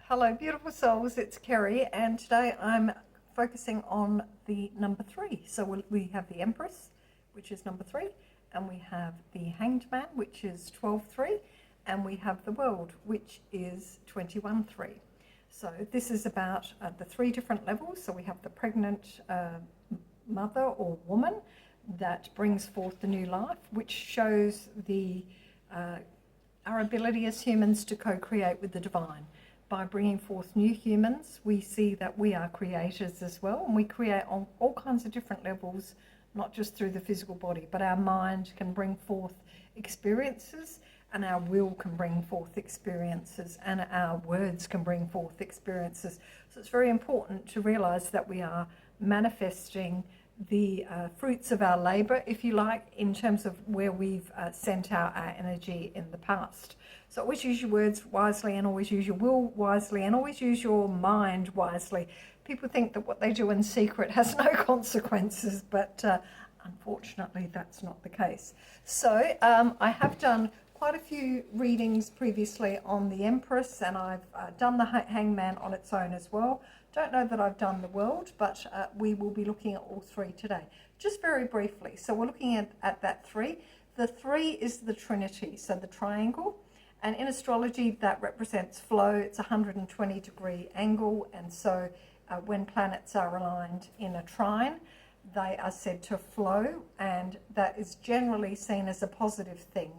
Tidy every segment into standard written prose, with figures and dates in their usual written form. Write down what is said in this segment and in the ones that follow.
Hello, beautiful souls. It's Kerry, and today I'm focusing on the number 3. So we have the Empress, which is number 3, and we have the Hanged Man, which is 12-3, and we have the World, which is 21-3. So this is about the 3 different levels. So we have the pregnant mother or woman that brings forth the new life, which shows the our ability as humans to co-create with the divine. By bringing forth new humans, we see that we are creators as well, and we create on all kinds of different levels, not just through the physical body, but our mind can bring forth experiences, and our will can bring forth experiences, and our words can bring forth experiences. So it's very important to realize that we are manifesting the fruits of our labor, if you like, in terms of where we've sent out our energy in the past. So always use your words wisely, and always use your will wisely, and always use your mind wisely. People think that what they do in secret has no consequences, but unfortunately that's not the case. So I have done quite a few readings previously on the Empress, and I've done the Hangman on its own as well. Don't know that I've done the World, but we will be looking at all 3 today. Just very briefly, so we're looking at that 3. The 3 is the Trinity, so the triangle. And in astrology, that represents flow. It's a 120-degree angle, and so when planets are aligned in a trine, they are said to flow, and that is generally seen as a positive thing,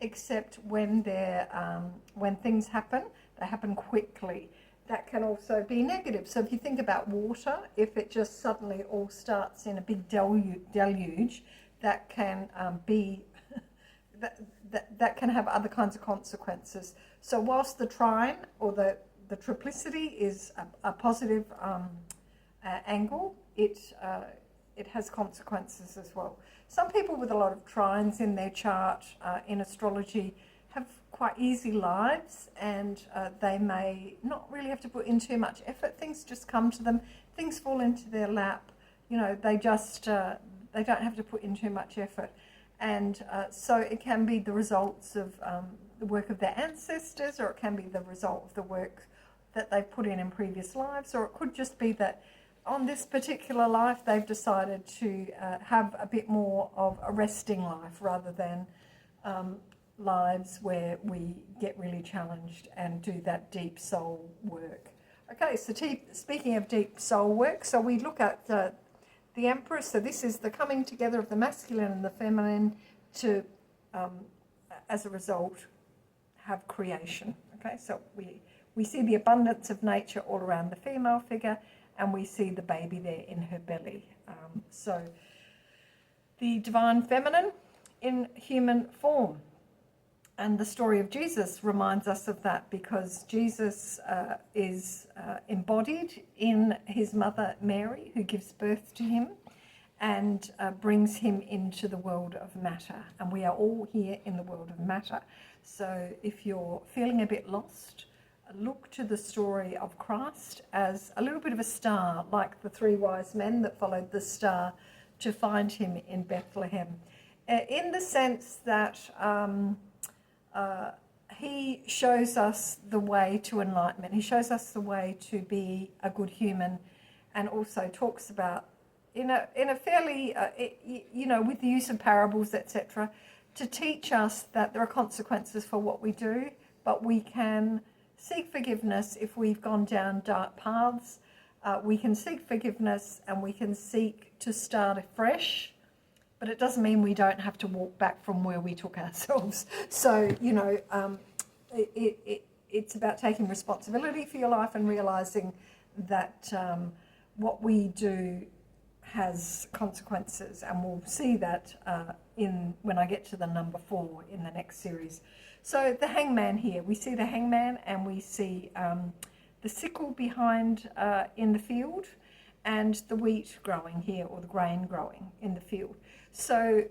except when when things happen, they happen quickly. That can also be negative. So if you think about water, if it just suddenly all starts in a big deluge, that can be that can have other kinds of consequences. So whilst the trine or the triplicity is a positive angle, it has consequences as well. Some people with a lot of trines in their chart in astrology have quite easy lives, and they may not really have to put in too much effort. Things just come to them. Things fall into their lap. You know, they just they don't have to put in too much effort. And so it can be the results of the work of their ancestors, or it can be the result of the work that they've put in previous lives, or it could just be that on this particular life they've decided to have a bit more of a resting life rather than lives where we get really challenged and do that deep soul work. Okay, so speaking of deep soul work, so we look at the Empress. So this is the coming together of the masculine and the feminine to, as a result, have creation. Okay, so we see the abundance of nature all around the female figure, and we see the baby there in her belly. So the divine feminine in human form. And the story of Jesus reminds us of that, because Jesus is embodied in his mother Mary, who gives birth to him and brings him into the world of matter. And we are all here in the world of matter. So if you're feeling a bit lost, look to the story of Christ as a little bit of a star, like the 3 wise men that followed the star to find him in Bethlehem, in the sense that he shows us the way to enlightenment. He shows us the way to be a good human, and also talks about, in a fairly, with the use of parables, etc., to teach us that there are consequences for what we do, but we can seek forgiveness if we've gone down dark paths. We can seek forgiveness, and we can seek to start afresh. But it doesn't mean we don't have to walk back from where we took ourselves. So, it's about taking responsibility for your life and realising that what we do has consequences. And we'll see that when I get to the number 4 in the next series. So the hangman here, we see the hangman, and we see the sickle behind in the field, and the wheat growing here, or the grain growing in the field. So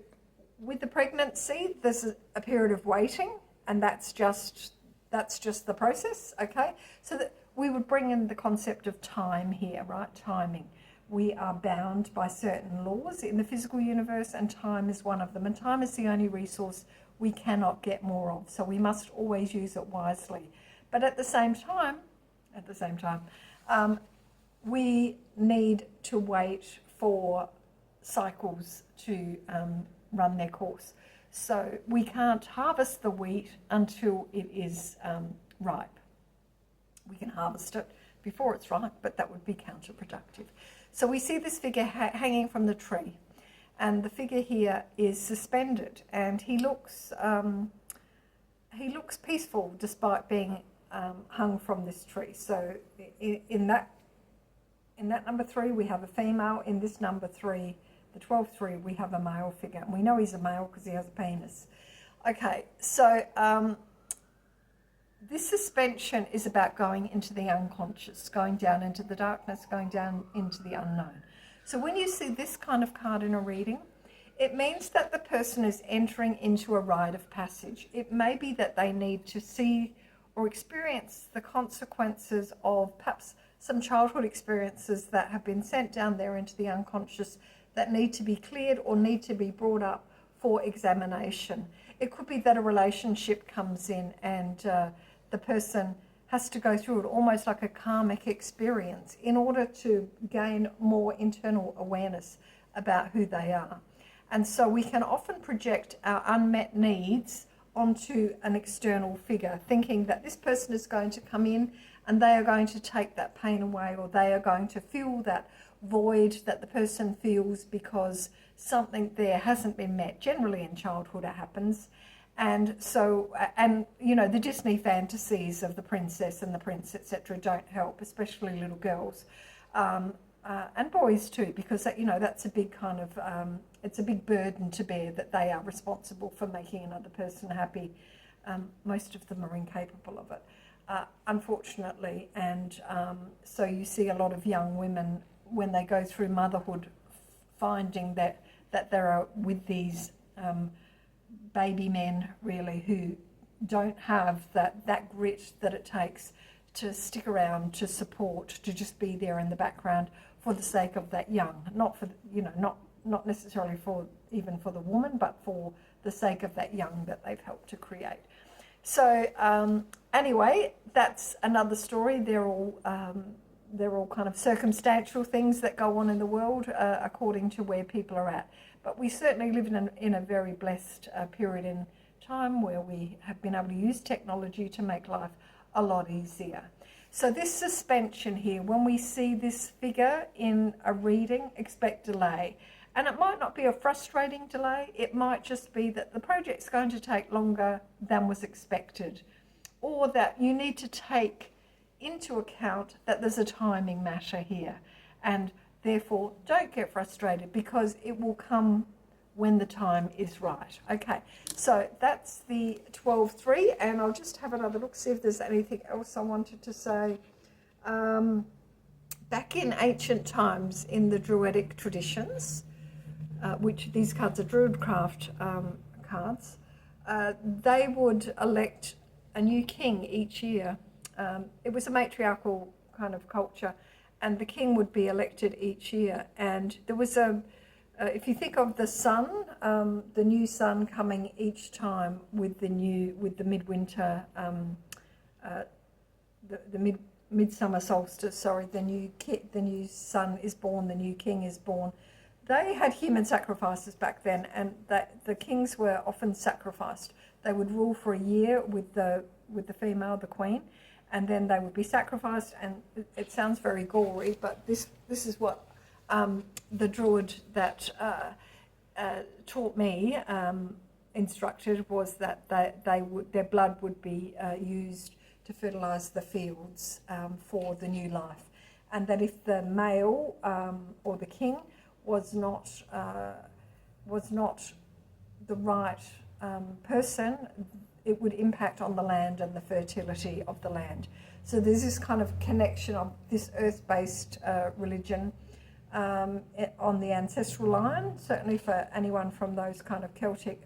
with the pregnancy, there's a period of waiting, and that's just the process, okay? So that we would bring in the concept of time here, right? Timing. We are bound by certain laws in the physical universe, and time is one of them. And time is the only resource we cannot get more of, so we must always use it wisely. But at the same time, at the same time. We need to wait for cycles to run their course. So we can't harvest the wheat until it is ripe. We can harvest it before it's ripe, but that would be counterproductive. So we see this figure hanging from the tree, and the figure here is suspended, and he looks peaceful despite being hung from this tree. So in that number 3, we have a female. In this number 3, the 12-3, we have a male figure. And we know he's a male because he has a penis. Okay, so this suspension is about going into the unconscious, going down into the darkness, going down into the unknown. So when you see this kind of card in a reading, it means that the person is entering into a rite of passage. It may be that they need to see or experience the consequences of perhaps some childhood experiences that have been sent down there into the unconscious that need to be cleared or need to be brought up for examination. It could be that a relationship comes in and the person has to go through it almost like a karmic experience in order to gain more internal awareness about who they are. And so we can often project our unmet needs onto an external figure, thinking that this person is going to come in and they are going to take that pain away, or they are going to fill that void that the person feels because something there hasn't been met. Generally in childhood it happens. And so, and you know, the Disney fantasies of the princess and the prince, etc., don't help, especially little girls. And boys too, because that, you know, that's a big kind of, it's a big burden to bear, that they are responsible for making another person happy. Most of them are incapable of it, unfortunately. And so you see a lot of young women, when they go through motherhood, finding that they're with these baby men, really, who don't have that grit that it takes to stick around, to support, to just be there in the background for the sake of that young, not for, you know, not necessarily for even for the woman, but for the sake of that young that they've helped to create. So anyway, that's another story. They're all kind of circumstantial things that go on in the world according to where people are at. But we certainly live in a very blessed period in time where we have been able to use technology to make life a lot easier. So this suspension here, when we see this figure in a reading, expect delay. And it might not be a frustrating delay, it might just be that the project's going to take longer than was expected, or that you need to take into account that there's a timing matter here, and therefore don't get frustrated, because it will come when the time is right. Okay, so that's the 12-3, and I'll just have another look, see if there's anything else I wanted to say. Back in ancient times, in the Druidic traditions, which these cards are Druidcraft cards, they would elect a new king each year. It was a matriarchal kind of culture, and the king would be elected each year. And there was if you think of the sun, the new sun coming each time with the midwinter, the midsummer solstice. Sorry, the new sun is born, the new king is born. They had human sacrifices back then, and the kings were often sacrificed. They would rule for a year with the female, the queen, and then they would be sacrificed. And it sounds very gory, but this is what the druid that taught me instructed, was that their blood would be used to fertilise the fields for the new life, and that if the male or the king was not the right person, it would impact on the land and the fertility of the land. So there's this kind of connection of this earth-based religion on the ancestral line, certainly for anyone from those kind of Celtic,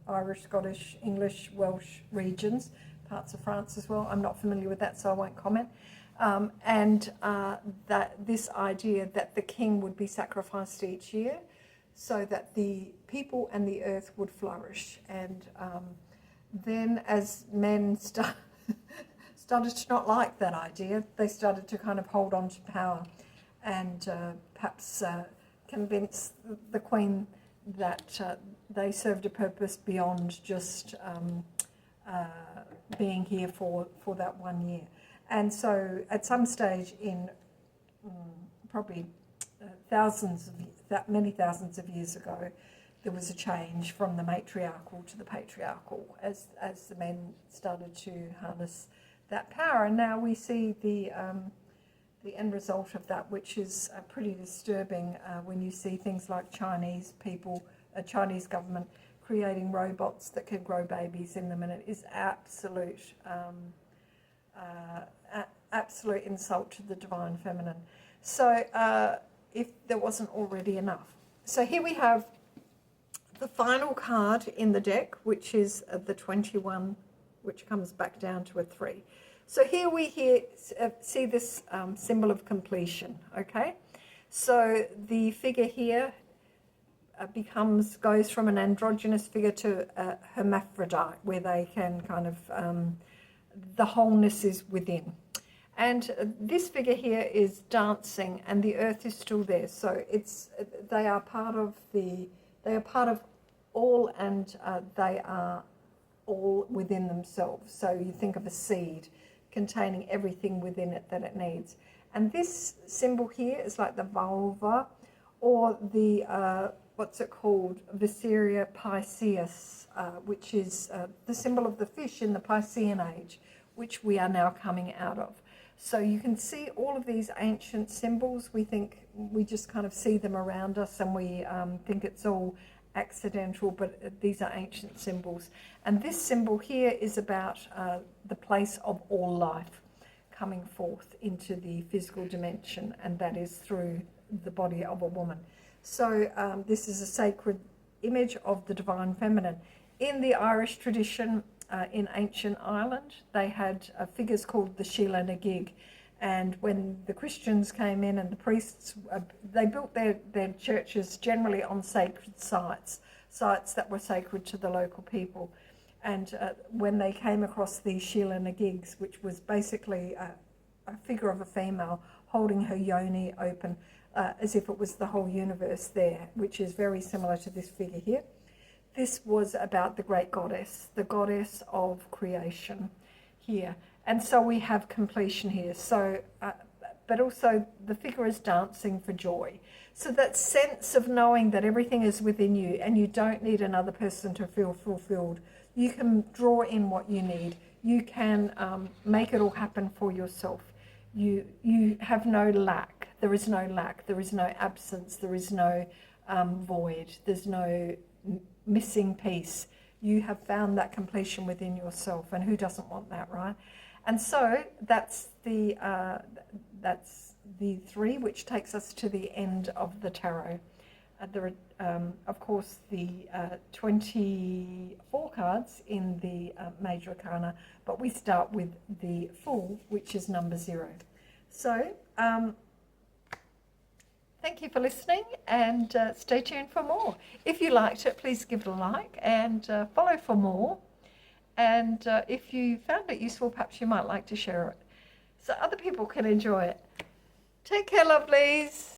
Irish, Scottish, English, Welsh regions, parts of France as well. I'm not familiar with that, so I won't comment. And that this idea that the king would be sacrificed each year so that the people and the earth would flourish. And then as men started to not like that idea. They started to kind of hold on to power and perhaps convince the Queen that they served a purpose beyond just being here for that 1 year. And so at some stage in probably many thousands of years ago, there was a change from the matriarchal to the patriarchal as the men started to harness that power. And now we see the end result of that, which is pretty disturbing when you see things like Chinese government creating robots that can grow babies in them, and it is absolute insult to the divine feminine. So if there wasn't already enough. So here we have the final card in the deck, which is the 21, which comes back down to a 3. So here we see this symbol of completion, okay? So the figure here goes from an androgynous figure to a hermaphrodite, where they can kind of, the wholeness is within. And this figure here is dancing, and the earth is still there. So they are part of all, and they are all within themselves. So you think of a seed containing everything within it that it needs. And this symbol here is like the vulva, or the what's it called, Viseria Pisceus, which is the symbol of the fish in the Piscean age, which we are now coming out of. So you can see all of these ancient symbols. We just kind of see them around us, and we think it's all accidental, but these are ancient symbols. And this symbol here is about the place of all life coming forth into the physical dimension, and that is through the body of a woman. So this is a sacred image of the divine feminine. In the Irish tradition, in ancient Ireland, they had figures called the Sheila na gig. And when the Christians came in and the priests, they built their churches generally on sacred sites that were sacred to the local people. And when they came across the Sheila na gigs, which was basically a figure of a female holding her yoni open, as if it was the whole universe there, which is very similar to this figure here. This was about the great goddess, the goddess of creation here. And so we have completion here. So, but also the figure is dancing for joy. So that sense of knowing that everything is within you and you don't need another person to feel fulfilled. You can draw in what you need. You can make it all happen for yourself. You have no lack. There is no lack. There is no absence. There is no void. There's no missing piece. You have found that completion within yourself, and who doesn't want that, right? And so that's the 3, which takes us to the end of the tarot. There are, of course, the 24 cards in the Major Arcana, but we start with the Fool, which is number 0. So, thank you for listening, and stay tuned for more. If you liked it, please give it a like and follow for more. And if you found it useful, perhaps you might like to share it so other people can enjoy it. Take care, lovelies.